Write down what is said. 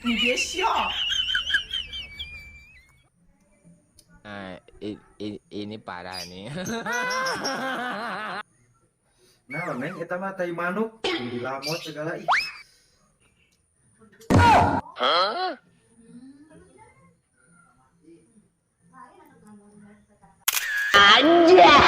你别笑。Ini parah nih. Nah, neng eta mah tai manuk, dilamot segala ih. Anjay.